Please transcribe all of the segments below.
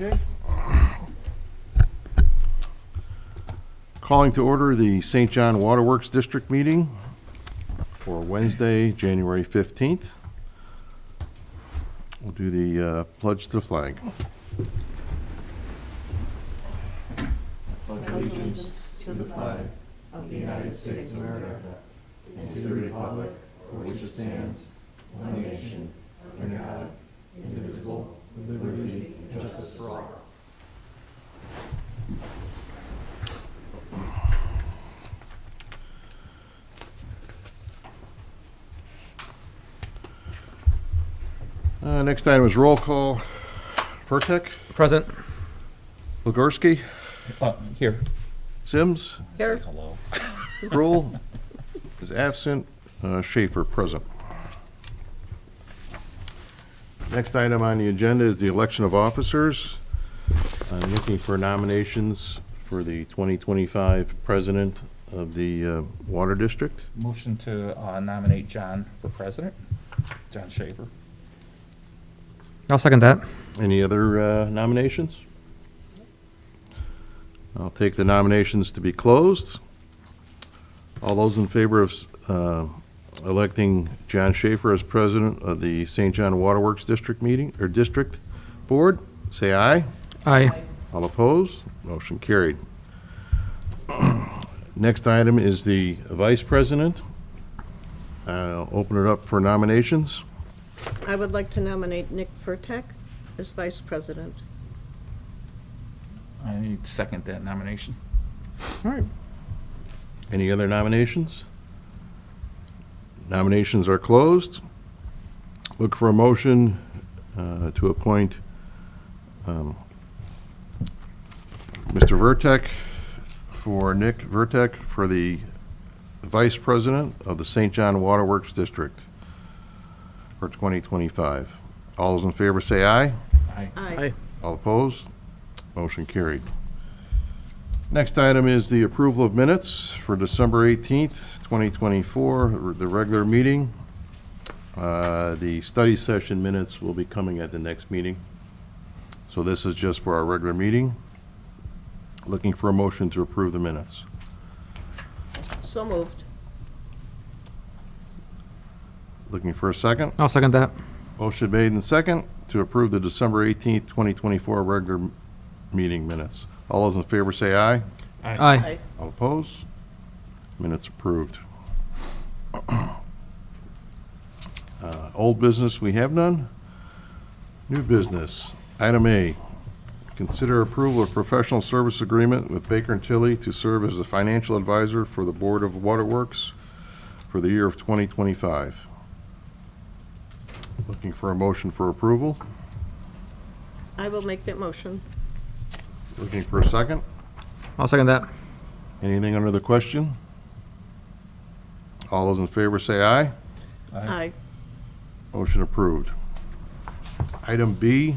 Okay. Calling to order the St. John Waterworks District meeting for Wednesday, January 15th. We'll do the pledge to the flag. Pledge allegiance to the flag of the United States of America and to the republic for which it stands, one nation, under God, indivisible, with liberty and justice for all. Next item is roll call. Furtek, Present. Legorski, Here. Sims, Here. Hello. Kroll is absent, Schaefer present. Next item on the agenda is the election of officers. I'm looking for nominations for the 2025 president of the Water District. Motion to nominate John for president. John Schaefer. I'll second that. Any other nominations? I'll take the nominations to be closed. All those in favor of electing John Schaefer as president of the St. John Waterworks District meeting, or District Board, say aye. Aye. All opposed? Motion carried. Next item is the vice president. I'll open it up for nominations. I would like to nominate Nick Furtek as vice president. I need to second that nomination. All right. Any other nominations? Nominations are closed. Look for a motion to appoint Mr. Vertek for Nick Vertek for the vice president of the St. John Waterworks District for 2025. All those in favor say aye. Aye. Aye. All opposed? Motion carried. Next item is the approval of minutes for December 18th, 2024, the regular meeting. The study session minutes will be coming at the next meeting. So this is just for our regular meeting. Looking for a motion to approve the minutes. So moved. Looking for a second. I'll second that. Motion made and second to approve the December 18th, 2024 regular meeting minutes. All those in favor say aye. Aye. All opposed? Minutes approved. Old business, we have none. New business, item A, consider approval of professional service agreement with Baker and Tilly to serve as the financial advisor for the Board of Waterworks for the year of 2025. Looking for a motion for approval. I will make that motion. Looking for a second. I'll second that. Anything under the question? All those in favor say aye. Aye. Motion approved. Item B,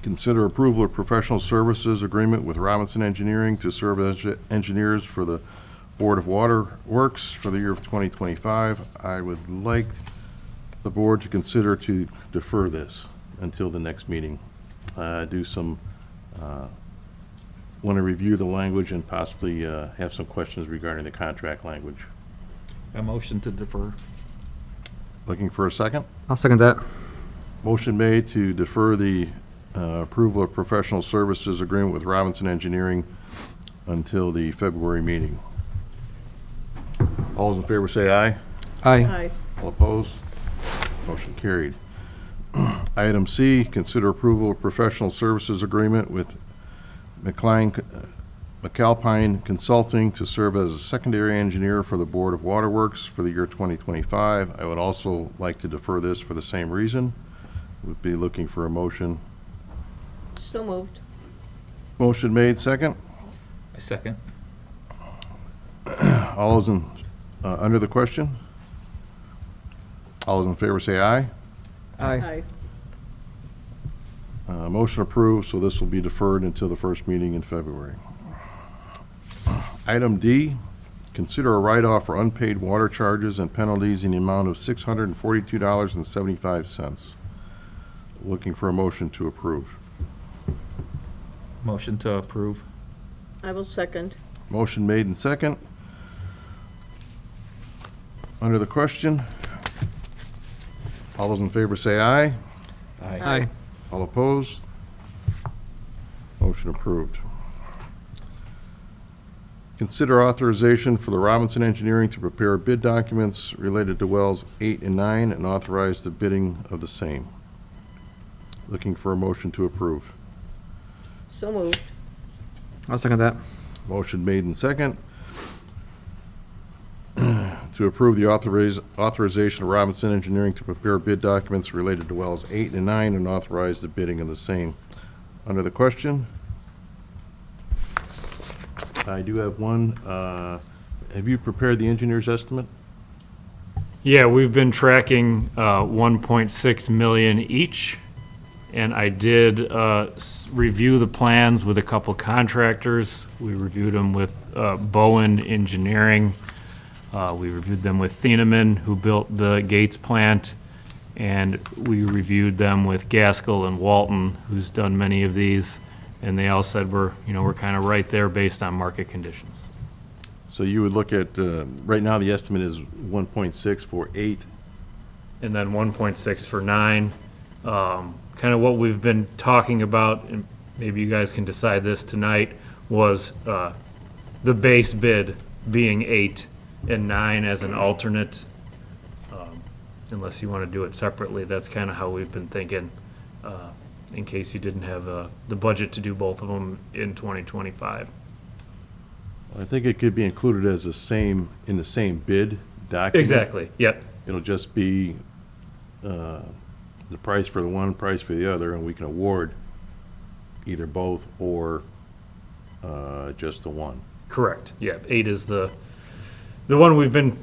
consider approval of professional services agreement with Robinson Engineering to serve as engineers for the Board of Waterworks for the year of 2025. I would like the board to consider to defer this until the next meeting. Want to review the language and possibly have some questions regarding the contract language. A motion to defer. Looking for a second? I'll second that. Motion made to defer the approval of professional services agreement with Robinson Engineering until the February meeting. All those in favor say aye. Aye. Aye. All opposed? Motion carried. Item C, consider approval of professional services agreement with McAlpine Consulting to serve as a secondary engineer for the Board of Waterworks for the year 2025. I would also like to defer this for the same reason. Would be looking for a motion. So moved. Motion made, second. I second. All those under the question? All those in favor say aye. Aye. Motion approved, so this will be deferred until the first meeting in February. Item D, consider a write-off for unpaid water charges and penalties in the amount of $642.75. Looking for a motion to approve. Motion to approve. I will second. Motion made and second. Under the question, all those in favor say aye. Aye. All opposed? Motion approved. Consider authorization for the Robinson Engineering to prepare bid documents related to wells 8 and 9 and authorize the bidding of the same. Looking for a motion to approve. So moved. I'll second that. Motion made and second to approve the authorization of Robinson Engineering to prepare bid documents related to wells 8 and 9 and authorize the bidding of the same. Under the question, I do have one. Have you prepared the engineer's estimate? Yeah, we've been tracking 1.6 million each, and I did review the plans with a couple contractors. We reviewed them with Bowen Engineering. We reviewed them with Thieneman, who built the Gates plant, and we reviewed them with Gaskell and Walton, who's done many of these, and they all said we're kind of right there based on market conditions. So you would look at, right now the estimate is 1.6 for 8. And then 1.6 for 9. Kind of what we've been talking about, and maybe you guys can decide this tonight, was the base bid being 8 and 9 as an alternate. Unless you want to do it separately, that's kind of how we've been thinking, in case you didn't have the budget to do both of them in 2025. I think it could be included as in the same bid document. Exactly, yep. It'll just be the price for the one, price for the other, and we can award either both or just the one. Correct, yeah. 8 is the one we've been,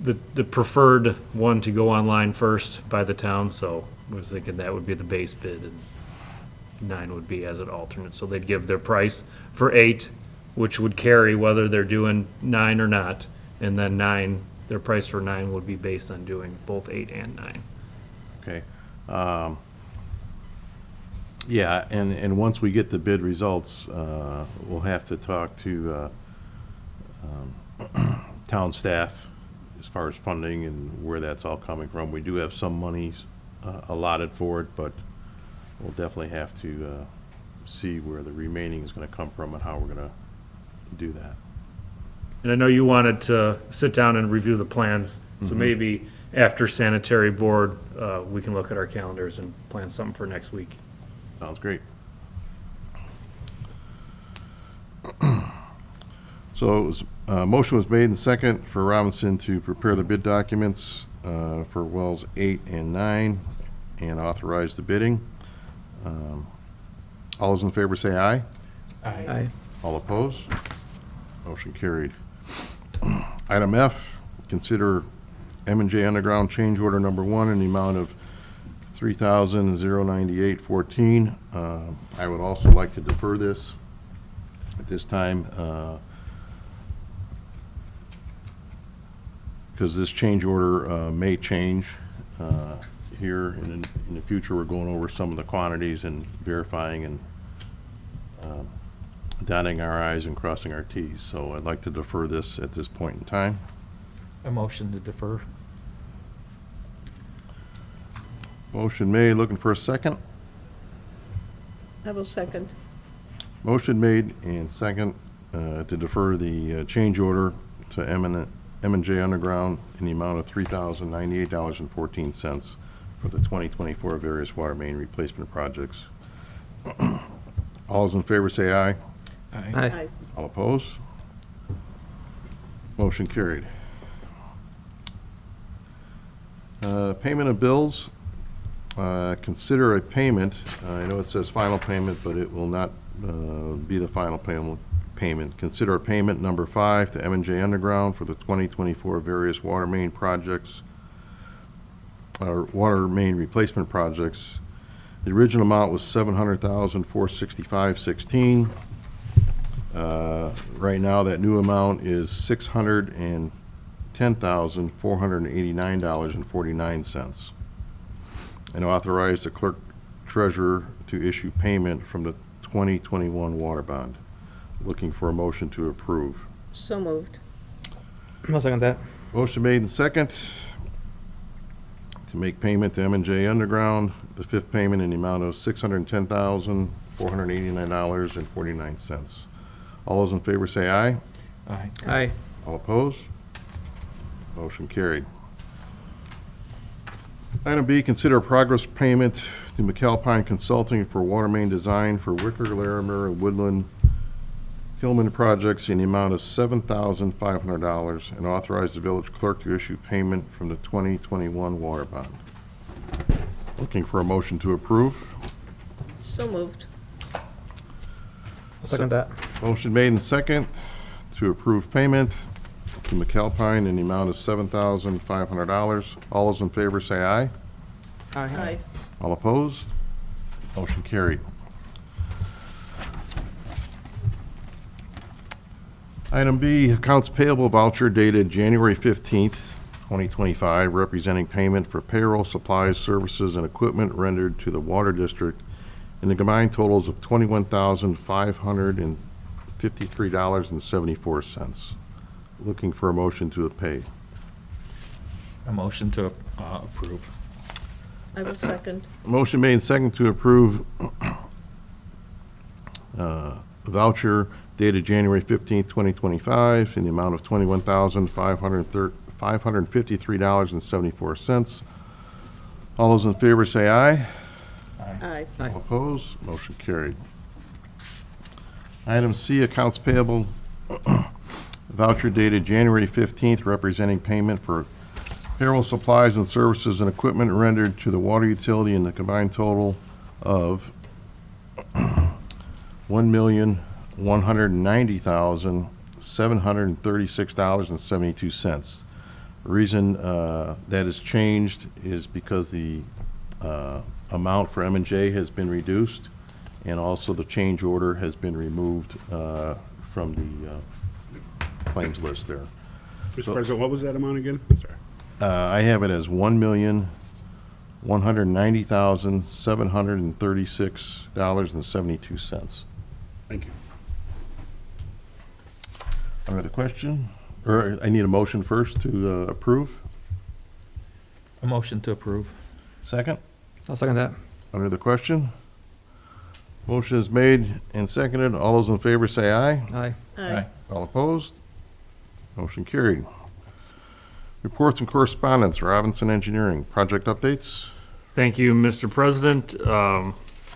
the preferred one to go online first by the town, so I was thinking that would be the base bid, and 9 would be as an alternate. So they'd give their price for 8, which would carry whether they're doing 9 or not, and then 9, their price for 9 would be based on doing both 8 and 9. Okay. Yeah, and once we get the bid results, we'll have to talk to town staff as far as funding and where that's all coming from. We do have some monies allotted for it, but we'll definitely have to see where the remaining is going to come from and how we're going to do that. And I know you wanted to sit down and review the plans, so maybe after sanitary board, we can look at our calendars and plan something for next week. Sounds great. So it was, motion was made and second for Robinson to prepare the bid documents for wells 8 and 9 and authorize the bidding. All those in favor say aye. Aye. All opposed? Motion carried. Item F, consider M&J Underground change order number 1 in the amount of $3,098.14. I would also like to defer this at this time because this change order may change here in the future. We're going over some of the quantities and verifying and dotting our i's and crossing our t's. So I'd like to defer this at this point in time. A motion to defer. Motion made, looking for a second. I will second. Motion made and second to defer the change order to M&J Underground in the amount of $3,098.14 for the 2024 various water main replacement projects. All those in favor say aye. Aye. All opposed? Motion carried. Payment of bills. Consider a payment. I know it says final payment, but it will not be the final payment. Consider a payment number 5 to M&J Underground for the 2024 various water main projects, or water main replacement projects. The original amount was $700,465.16. Right now, that new amount is $610,489.49. And authorize the clerk treasurer to issue payment from the 2021 water bond. Looking for a motion to approve. So moved. I'll second that. Motion made and second to make payment to M&J Underground, the fifth payment in the amount of $610,489.49. All those in favor say aye. Aye. Aye. All opposed? Motion carried. Item B, consider a progress payment to McAlpine Consulting for water main design for Wicker, Larimer, and Woodland Hillman projects in the amount of $7,500 and authorize the village clerk to issue payment from the 2021 water bond. Looking for a motion to approve. So moved. I'll second that. Motion made and second to approve payment to McAlpine in the amount of $7,500. All those in favor say aye. Aye. All opposed? Motion carried. Item B, accounts payable voucher dated January 15th, 2025, representing payment for payroll, supplies, services, and equipment rendered to the Water District in the combined totals of $21,553.74. Looking for a motion to pay. A motion to approve. I will second. Motion made and second to approve voucher dated January 15th, 2025, in the amount of $21,553.74. All those in favor say aye. Aye. Aye. All opposed? Motion carried. Item C, accounts payable voucher dated January 15th, representing payment for payroll, supplies, and services and equipment rendered to the water utility in the combined total of $1,190,736.72. The reason that has changed is because the amount for M&J has been reduced, and also the change order has been removed from the claims list there. Mr. President, what was that amount again? I'm sorry. I have it as $1,190,736.72. Thank you. Under the question, or I need a motion first to approve. A motion to approve. Second, I'll second that. under the question. Motion is made and seconded. All those in favor say aye. Aye. Aye. All opposed? Motion carried. Reports and correspondence, Robinson Engineering, project updates. Thank you, Mr. President.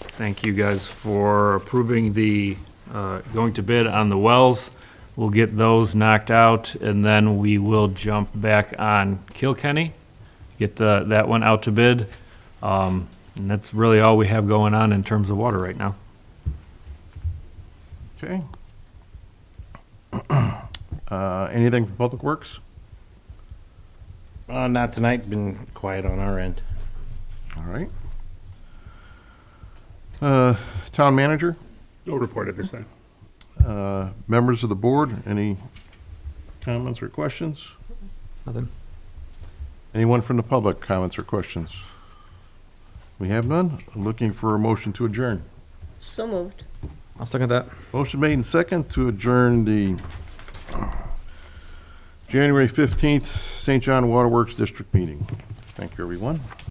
Thank you guys for approving the, going to bid on the wells. We'll get those knocked out, and then we will jump back on Kilkenny, get that one out to bid. And that's really all we have going on in terms of water right now. Okay. Anything from Public Works? Not tonight, been quiet on our end. All right. Town Manager, No report at this time. members of the board, any comments or questions? Nothing. Anyone from the public, comments or questions? We have none. Looking for a motion to adjourn. So moved. I'll second that. Motion made and second to adjourn the January 15th St. John Waterworks District meeting. Thank you, everyone.